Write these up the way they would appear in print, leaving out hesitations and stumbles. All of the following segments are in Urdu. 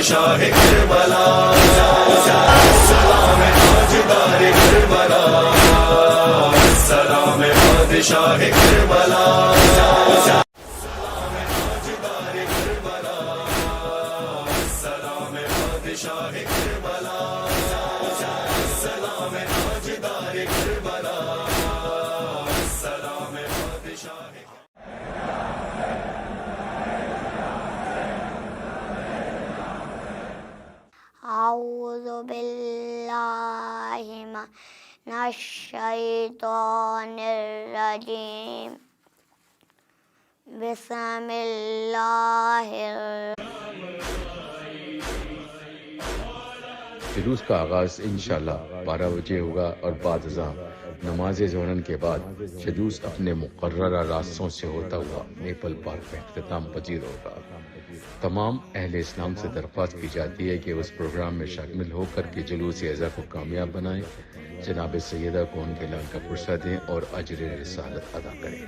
پادشاہ کربلا، سلام تاجدار کربلا، سلام پادشاہ کربلا، سلام تاجدار کربلا، سلام پادشاہ کربلا، سلام تاجدار کربلا، سلام پادشاہ اعوذ باللہ من الشیطان الرجیم، بسم اللہ جلوس کا آغاز انشاءاللہ 12 بجے ہوگا اور بعد ازاں نماز ظہر کے بعد جلوس اپنے مقررہ راستوں سے ہوتا ہوا نیپل پارک میں اختتام پذیر ہوگا۔ تمام اہل اسلام سے درخواست کی جاتی ہے کہ اس پروگرام میں شامل ہو کر کے جلوس اعزا کو کامیاب بنائیں، جناب سیدہ کو ان کے لال کا پرسہ دیں اور اجر رسالت ادا کریں۔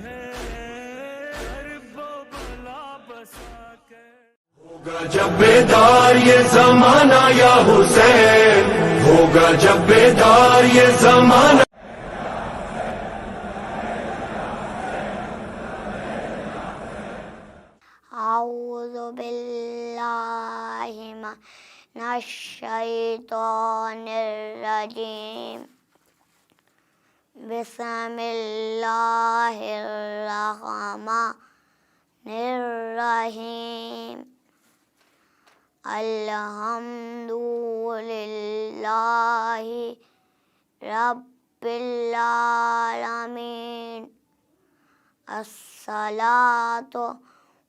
ہوگا جب بیدار یہ زمانہ یا حسین، ہوگا جب بیدار یہ زمانہ، اعوذ باللہ من الشیطان الرجیم، بسم اللہ الرحمن الرحیم، الحمد للہ رب العالمین، الصلاۃ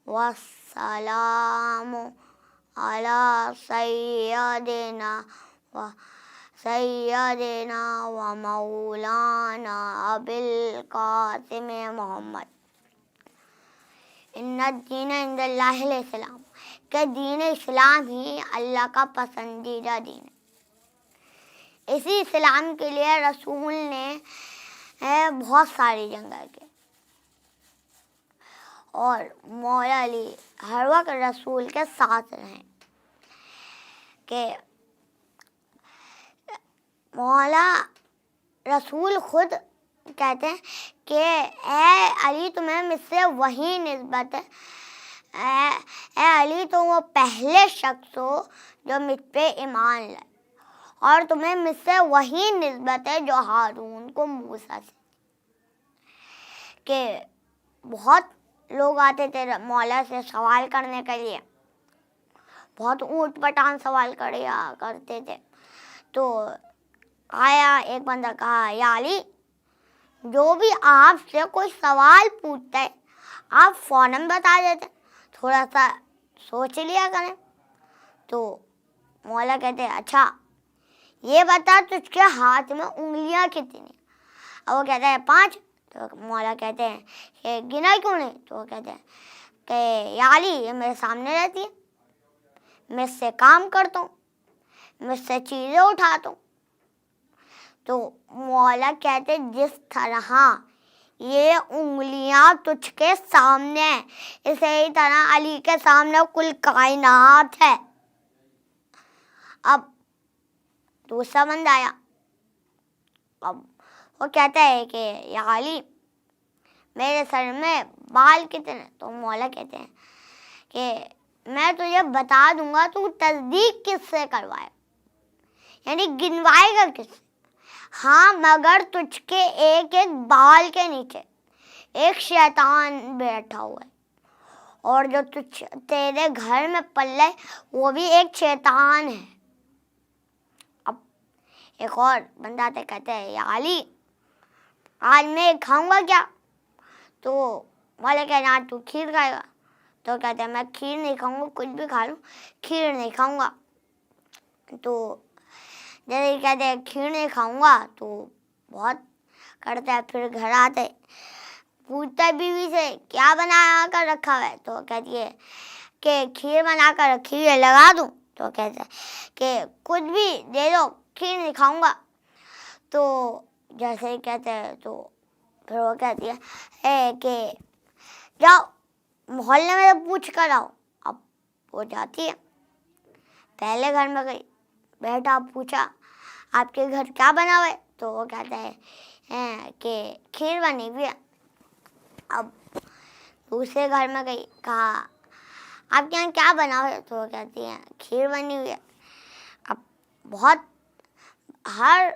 والسلام علی سیدنا و مولانا ابی القاسم محمد۔ ان الدین عند اللہ الاسلام، کہ دین اسلام ہی اللہ کا پسندیدہ دین ہے۔ اسی اسلام کے لیے رسول نے بہت ساری جنگیں کی، اور مولا علی ہر وقت رسول کے ساتھ رہیں۔ کہ مولا رسول خود کہتے ہیں کہ اے علی تمہیں مجھ سے وہی نسبت ہے، اے علی تم وہ پہلے شخص ہو جو مجھ پہ ایمان لائے، اور تمہیں مجھ سے وہی نسبت ہے جو ہارون کو موسیٰ سے۔ کہ بہت لوگ آتے تھے مولا سے سوال کرنے کے لیے، بہت اونٹ پٹان سوال کریا کرتے تھے۔ تو آیا ایک بندہ، کہا یا علی، جو بھی آپ سے کوئی سوال پوچھتا ہے آپ فوراً بتا دیتے، تھوڑا سا سوچ لیا کریں۔ تو مولا کہتے ہیں اچھا یہ بتا تجھ کے ہاتھ میں انگلیاں کتنی ہیں؟ اور وہ کہتا ہے 5۔ تو مولا کہتے ہیں کہ گنا کیوں نہیں؟ تو وہ کہتے ہیں کہ یا علی یہ میرے سامنے رہتی ہے، میں اس سے کام کرتا ہوں، میں اس سے چیزیں اٹھاتا ہوں۔ تو مولا کہتے ہیں جس طرح یہ انگلیاں تجھ کے سامنے ہیں، اسی طرح علی کے سامنے کل کائنات ہے۔ اب دوسرا بندہ آیا، اب وہ کہتا ہے کہ یا علی میرے سر میں بال کتنے؟ تو مولا کہتے ہیں کہ میں تجھے بتا دوں گا، تو تصدیق کس سے کروائے، یعنی گنوائے گا کس سے؟ ہاں مگر تجھ کے ایک ایک بال کے نیچے ایک شیطان بیٹھا ہوا ہے، اور جو تیرے گھر میں پلہ ہے وہ بھی ایک شیطان ہے۔ اب ایک اور بندہ آتے کہتے ہیں یا علی آج میں کھاؤں گا کیا؟ تو مولا کہتے ہیں تو کھیر کھائے گا؟ تو کہتے ہیں میں کھیر نہیں کھاؤں گا، کچھ بھی کھا لوں کھیر نہیں کھاؤں گا۔ تو جیسے ہی کہتے ہیں کھیر نہیں کھاؤں گا تو بہت کرتا ہے، پھر گھر آتے پوچھتا ہے بیوی سے کیا بنا کر رکھا ہوا ہے؟ تو کہتی ہے کہ کھیر بنا کر رکھی ہے لگا دوں؟ تو کہتا ہے کہ کچھ بھی دے دو کھیر نہیں کھاؤں گا۔ تو جیسے ہی کہتے ہیں تو پھر وہ کہتی ہے کہ جاؤ محلے میں پوچھ کر آؤ۔ اب وہ جاتی ہے، پہلے گھر میں گئی, بیٹھا, پوچھا آپ کے گھر کیا بنا ہوا ہے؟ تو وہ کہتا ہے کہ کھیر بنی ہوئی ہے. اب دوسرے گھر میں گئی, کہا آپ کے یہاں کیا بنا ہوا ہے؟ تو وہ کہتی ہے کھیر بنی ہوئی ہے. اب بہت ہر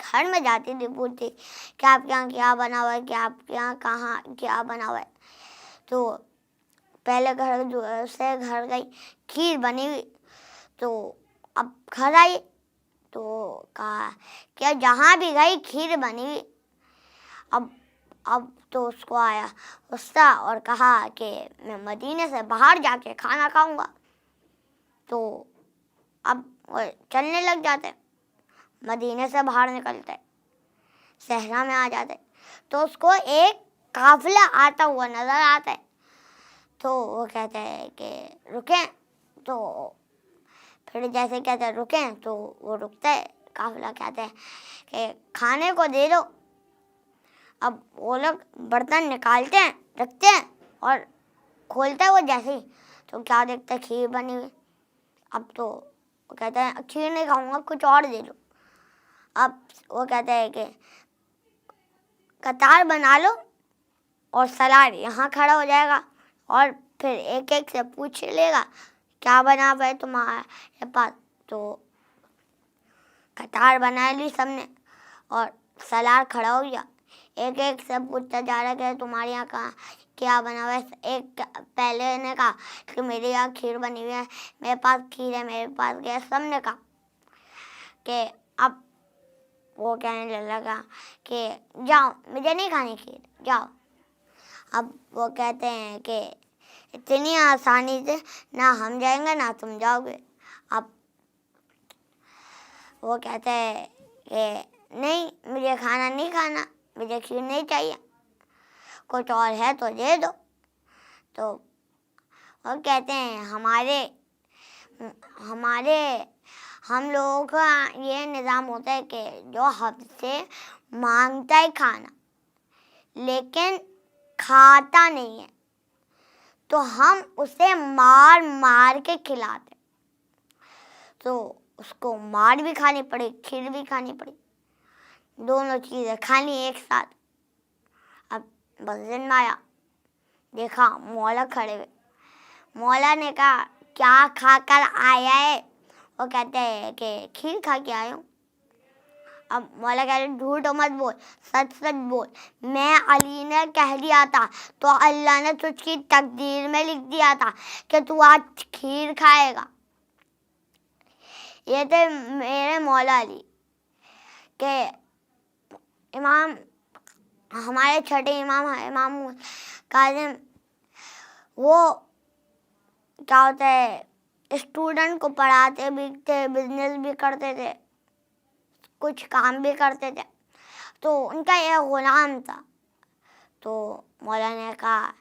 گھر میں جاتی تھی, پوچھتی کہ آپ کے یہاں کیا بنا ہوا ہے, کہ آپ کے یہاں کہاں کیا بنا ہوا ہے. تو پہلے گھر دوسرے گھر گئی, کھیر بنی ہوئی. تو اب گھر آئی تو کہا کہ جہاں بھی گئی کھیر بنی ہوئی. اب تو اس کو آیا غصہ اور کہا کہ میں مدینے سے باہر جا کے کھانا کھاؤں گا. تو اب وہ چلنے لگ جاتے, مدینے سے باہر نکلتے, صحرا میں آ جاتے, تو اس کو ایک قافلہ آتا ہوا نظر آتا ہے. تو وہ کہتے ہیں کہ رکیں, تو پھر جیسے کہتے ہیں رکیں تو وہ رکتا ہے. قافلہ کہتے ہیں کہ کھانے کو دے دو. اب وہ لوگ برتن نکالتے ہیں, رکھتے ہیں, اور کھولتا ہے وہ جیسے ہی تو کیا دیکھتے ہیں, کھیر بنی ہوئی. اب تو وہ کہتے ہیں کھیر نہیں کھاؤں گا, کچھ اور دے دو. اب وہ کہتے ہیں کہ قطار بنا لو اور سلاد یہاں کھڑا ہو جائے گا, اور پھر ایک ایک سے پوچھ لے گا کیا بنا ہوا ہے تمہارے پاس. تو قطار بنا لی سب نے, اور سلاد کھڑا ہو گیا. ایک ایک سے پوچھتا جا رہا کہ تمہارے یہاں کہاں کیا بنا ہوا ہے. ایک پہلے نے کہا کہ میرے یہاں کھیر بنی ہوئی ہے, میرے پاس کھیر ہے, میرے پاس گیا. سب نے کہا کہ اب وہ کہنے لگا کہ جاؤ, مجھے نہیں کھانی کھیر, جاؤ. اب وہ کہتے ہیں کہ اتنی آسانی سے نہ ہم جائیں گے نہ تم جاؤ گے. اب وہ کہتے ہیں کہ نہیں, مجھے کھانا نہیں کھانا, مجھے کھیر نہیں چاہیے, کچھ اور ہے تو دے دو. تو وہ کہتے ہیں ہم لوگوں کا یہ نظام ہوتا ہے کہ جو ہم سے مانگتا ہے کھانا لیکن کھاتا نہیں ہے, تو ہم اسے مار مار کے کھلاتے. تو اس کو مار بھی کھانی پڑی, کھیر بھی کھانی پڑی, دونوں چیزیں کھانی ایک ساتھ. اب بس دن میں آیا, دیکھا مولا کھڑے ہوئے. مولا نے کہا کیا کھا کر آیا ہے؟ وہ کہتے ہیں کہ کھیر کھا کے آیا ہوں. اب مولا کہتے ہیں جھوٹ مت بول, سچ سچ بول. میں علی نے کہہ دیا تھا تو اللہ نے تجھ کی تقدیر میں لکھ دیا تھا کہ تو آج کھیر کھائے گا. یہ تھے میرے مولا علی کہ امام, ہمارے چھٹے امام امام کاظم. وہ کیا ہوتا ہے, اسٹوڈنٹ کو پڑھاتے بھی تھے, بزنس بھی کرتے تھے, کچھ کام بھی کرتے تھے. تو ان کا یہ غلام تھا. تو مولا نے کہا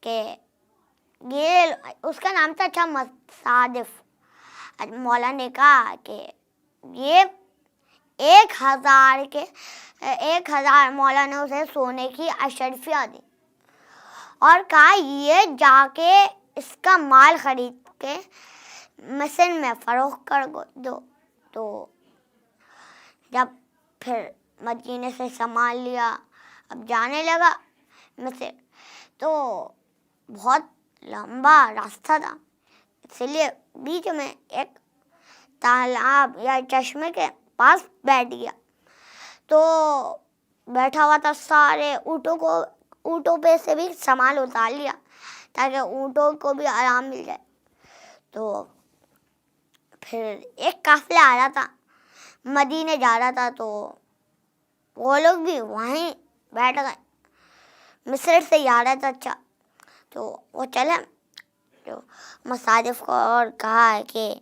کہ یہ, اس کا نام تھا مصادف. مولا نے کہا کہ یہ 1000 مولا نے اسے سونے کی اشرفیاں دی, اور کہا یہ جا کے اس کا مال خرید کے مصر میں فروخت کر دو. تو جب پھر مدینے سے سامان لیا, اب جانے لگا مصر. تو بہت لمبا راستہ تھا, اس لیے بیچ میں ایک تالاب یا چشمے کے پاس بیٹھ گیا. تو بیٹھا ہوا تھا, سارے اونٹوں پہ سے بھی سامان اتار لیا تاکہ اونٹوں کو بھی آرام مل جائے. تو پھر ایک قافلہ آ رہا تھا, مدینے جا رہا تھا. تو وہ لوگ بھی وہیں بیٹھ گئے, مصر سے ہی آ رہا تھا. اچھا, تو وہ چلے تو مصادف کو اور کہا کہ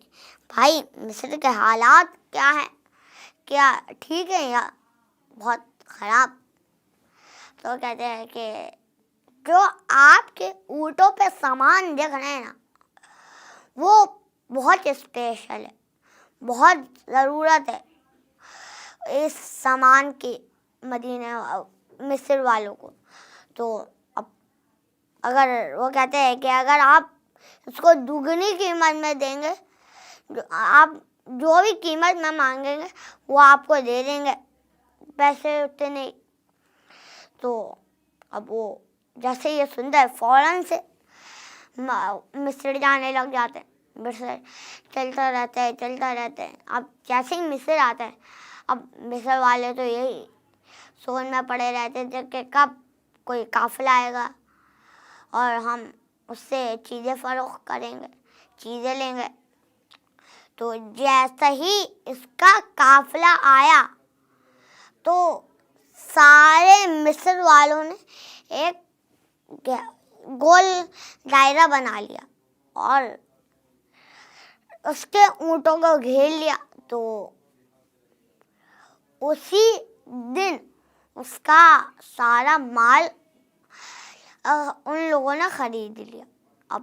بھائی مصر کے حالات کیا ہیں, کیا ٹھیک ہے یا بہت خراب؟ تو کہتے ہیں کہ جو آپ کے اونٹوں پہ سامان دیکھ رہے ہیں نا, وہ بہت اسپیشل ہے, بہت ضرورت ہے اس سامان کی مدینہ مصر والوں کو. تو اب اگر وہ کہتے ہیں کہ اگر آپ اس کو دگنی قیمت میں دیں گے آپ جو بھی قیمت میں مانگیں گے وہ آپ کو دے دیں گے، پیسے اتنے نہیں۔ تو اب وہ جیسے یہ سنتا ہے فوراً سے مصر جانے لگ جاتے ہیں۔ مصر چلتا رہتا ہے۔ اب جیسے ہی مصر آتا ہے، اب مصر والے تو یہی سوچ میں پڑے رہتے تھے کہ کب کوئی قافلہ آئے گا اور ہم اس سے چیزیں فروخت کریں گے، چیزیں لیں گے۔ تو جیسے ہی اس کا قافلہ آیا تو سارے مصر والوں نے ایک گول دائرہ بنا لیا اور اس کے اونٹوں کو گھیر لیا۔ تو اسی دن اس کا سارا مال ان لوگوں نے خرید لیا۔ اب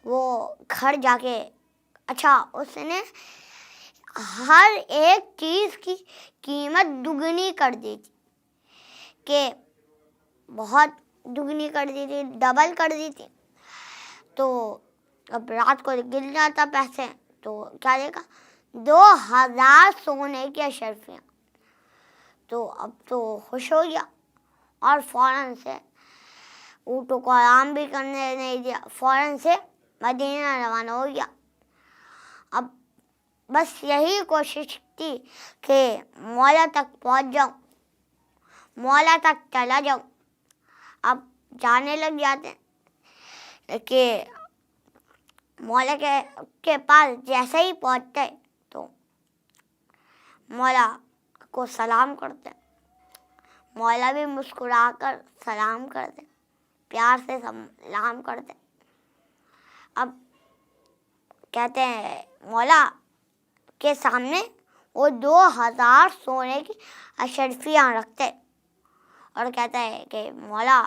وہ گھر جا کے اس نے ہر ایک چیز کی قیمت دگنی کر دی تھی، کہ بہت دگنی کر دی تھی، ڈبل کر دی تھی۔ تو اب رات کو گر جاتا پیسے تو کیا دیکھا، 2000 سونے کی اشرفیاں۔ تو اب تو خوش ہو گیا اور فوراً سے اونٹوں کو آرام بھی کرنے نہیں دیا، فوراً سے مدینہ روانہ ہو گیا۔ اب بس یہی کوشش تھی کہ مولا تک پہنچ جاؤں، مولا تک چلا جاؤں۔ اب جانے لگ جاتے ہیں کہ مولا کے پاس جیسے ہی پہنچتے تو مولا کو سلام کرتے، مولا بھی مسکرا کر سلام کرتے، پیار سے سلام کرتے۔ اب کہتے ہیں مولا کے سامنے وہ 2000 سونے کی اشرفیاں رکھتے اور کہتا ہے کہ مولا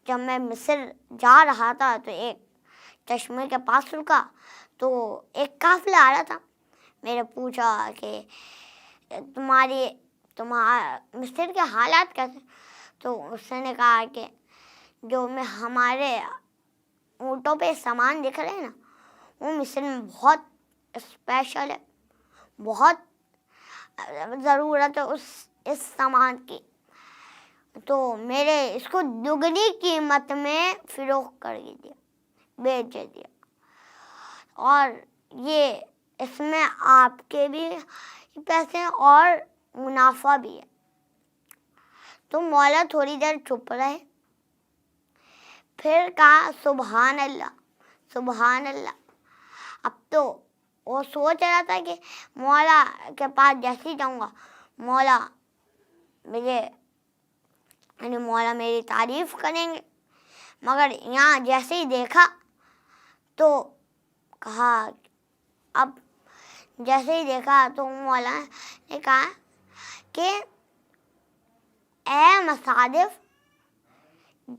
جب میں مصر جا رہا تھا تو ایک چشمے کے پاس رکا تو ایک قافلہ آ رہا تھا، میں نے پوچھا کہ مصر کے حالات کیسے؟ تو اس نے کہا کہ جو ہمارے اونٹوں پہ سامان دکھ رہے ہیں نا، وہ مصر میں بہت اسپیشل ہے، بہت ضرورت ہے اس سامان کی، تو میرے اس کو دگنی قیمت میں فروخت کر دیا، بیچ دیا، اور یہ اس میں آپ کے بھی پیسے ہیں اور منافع بھی ہے۔ تو مولا تھوڑی دیر چپ رہے، پھر کہا سبحان اللہ، سبحان اللہ۔ اب تو وہ سوچ رہا تھا کہ مولا کے پاس جیسے ہی جاؤں گا مولا میری تعریف کریں گے، مگر یہاں جیسے ہی دیکھا تو کہا، اب جیسے ہی دیکھا تو مولا نے کہا کہ اے مصادف،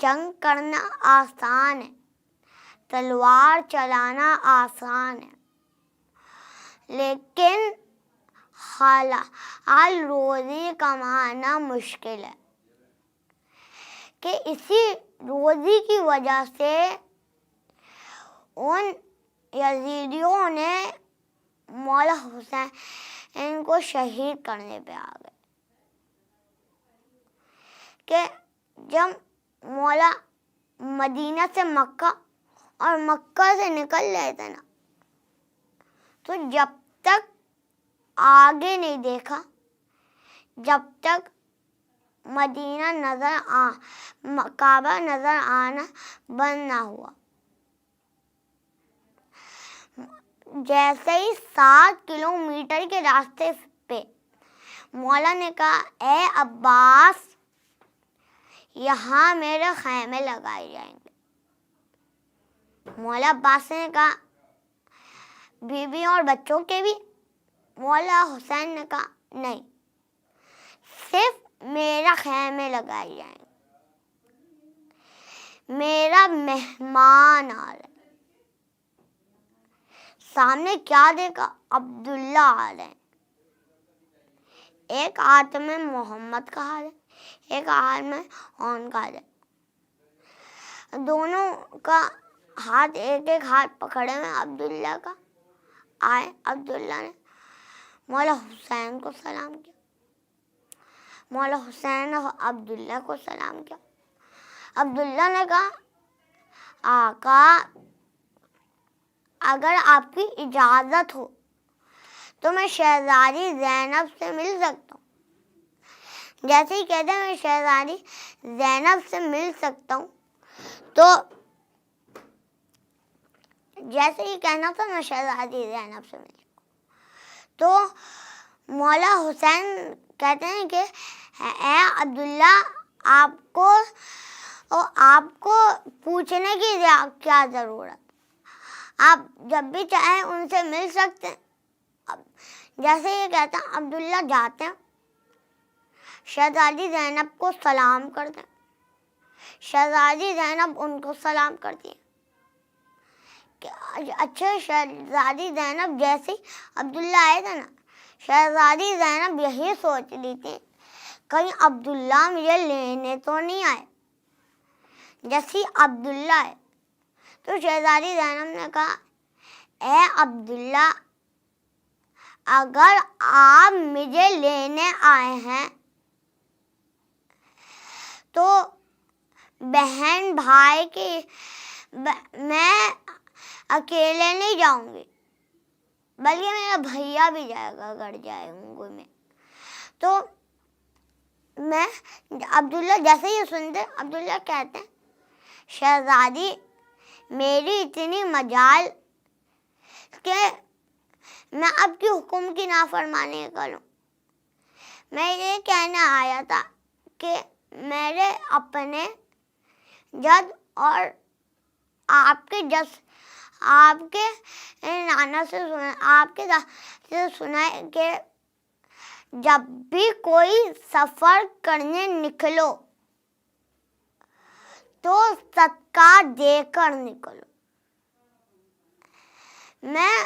جنگ کرنا آسان ہے، تلوار چلانا آسان ہے، لیکن حلال روزی کمانا مشکل ہے، کہ اسی روزی کی وجہ سے ان یزیدیوں نے مولا حسین کو شہید کرنے پہ آ گئے، کہ جب مولا مدینہ سے مکہ اور مکہ سے نکل رہے تھے نا، تو جب تک آگے نہیں دیکھا، جب تک مدینہ کعبہ نظر آنا بند نہ ہوا، جیسے ہی 7 کلومیٹر کے راستے پہ مولا نے کہا اے عباس، یہاں میرے خیمے لگائے جائیں گے۔ مولا عباس نے کہا بیویوں اور بچوں کے بھی؟ مولا حسین نے کہا نہیں، صرف میرا خیمے لگائے جائیں گے، میرا مہمان آ رہا ہے۔ سامنے کیا دیکھا؟ عبداللہ آ رہے ہیں، ایک ہاتھ میں محمد کا ہاتھ ہے، ایک ہاتھ میں اون کا ہے، دونوں کا ہاتھ ایک ایک ہاتھ پکڑے ہوئے عبداللہ کا، آئے عبداللہ نے مولا حسین کو سلام کیا. مولا حسین نے عبداللہ کو سلام کیا. عبداللہ نے کہا آقا اگر آپ کی اجازت ہو تو میں شہزادی زینب سے مل سکتا ہوں. جیسے ہی کہتے ہیں میں شہزادی زینب سے مل سکتا ہوں تو جیسے ہی کہنا تھا میں شہزادی زینب سے مل تو مولا حسین کہتے ہیں کہ اے عبداللہ آپ کو پوچھنے کی کیا ضرورت، آپ جب بھی چاہیں ان سے مل سکتے ہیں. جیسے یہ کہتے ہیں عبداللہ جاتے ہیں، شہزادی زینب کو سلام کرتے ہیں. شہزادی زینب ان کو سلام کرتی ہیں. اچھا شہزادی زینب جیسے عبداللہ آئے تھے نا، شہزادی زینب یہی سوچ لی تھی کہیں عبداللہ مجھے لینے تو نہیں آئے. جیسے عبداللہ آئے تو شہزادی زینب نے کہا اے عبداللہ اگر آپ مجھے لینے آئے ہیں تو بہن بھائی کی میں اکیلے نہیں جاؤں گی بلکہ میرا بھیا بھی جائے گا اگر جائے گا میں. تو میں عبداللہ جیسے ہی سنتے عبداللہ کہتے ہیں شہزادی میری اتنی مجال کہ میں آپ کے حکم کی نافرمانی کروں. میں یہ کہنا آیا تھا کہ میرے اپنے جد اور آپ کے نانا سے سنا، آپ کے سے سنا ہے کہ جب بھی کوئی سفر کرنے نکلو تو صدقہ دے کر نکلو. میں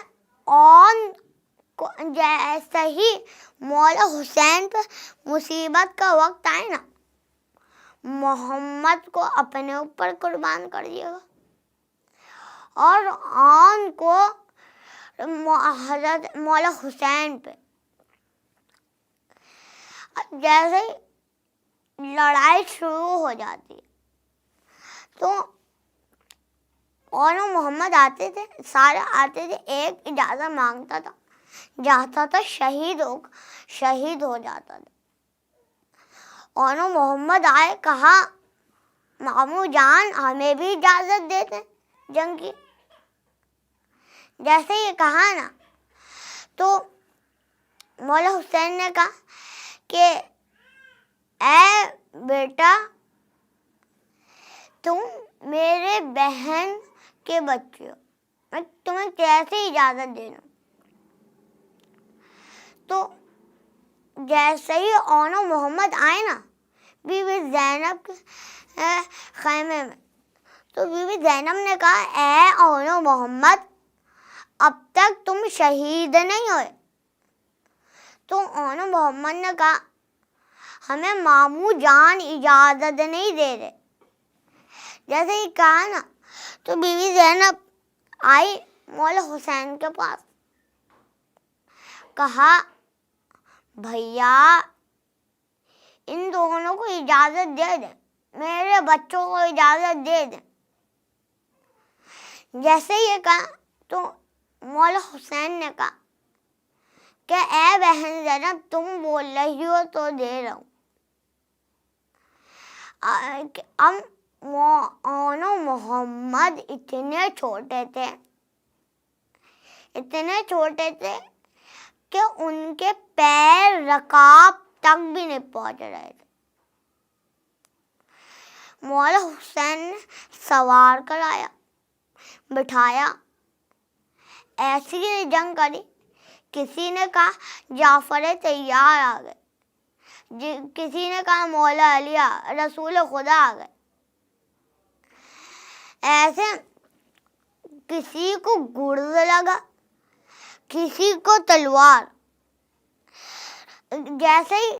جیسے ہی مولا حسین پہ مصیبت کا وقت آئے نا، محمد کو اپنے اوپر قربان کر دیے گا اور آن کو حضرت مولا حسین پہ. جیسے لڑائی شروع ہو جاتی ہے تو اور محمد آتے تھے، سارے آتے تھے، ایک اجازت مانگتا تھا، جاتا تھا، شہید ہو جاتا تھا. اور محمد آئے، کہا ماموں جان ہمیں بھی اجازت دیتے جنگ کی. جیسے یہ کہا نا تو مولا حسین نے کہا کہ اے بیٹا تم میرے بہن کے بچے ہو، میں تمہیں کیسے اجازت دے دوں. تو جیسے ہی اونو محمد آئے نا بی بی زینب کے خیمے میں، تو بی بی زینب نے کہا اے اونو محمد اب تک تم شہید نہیں ہوئے. تو اونو محمد نے کہا ہمیں ماموں جان اجازت نہیں دے رہے. جیسے ہی کہا نا تو بی بی زینب آئی مولا حسین کے پاس، کہا بھیا ان دونوں کو اجازت دے دیں، میرے بچوں کو اجازت دے دیں. جیسے یہ کہا تو مولا حسین نے کہا کہ اے بہن زینب تم بول رہی ہو تو دے رہا ہوں. اب محمد اتنے چھوٹے تھے کہ ان کے پیر رکاب تک بھی نہیں پہنچ رہے تھے. مولا حسین نے سوار کرایا، بٹھایا، ایسی جنگ کری. کسی نے کہا جعفر طیار آ گئے، کسی نے کہا مولا علی رسول خدا آ گئے. ایسے کسی کو گرز لگا، کسی کو تلوار. جیسے ہی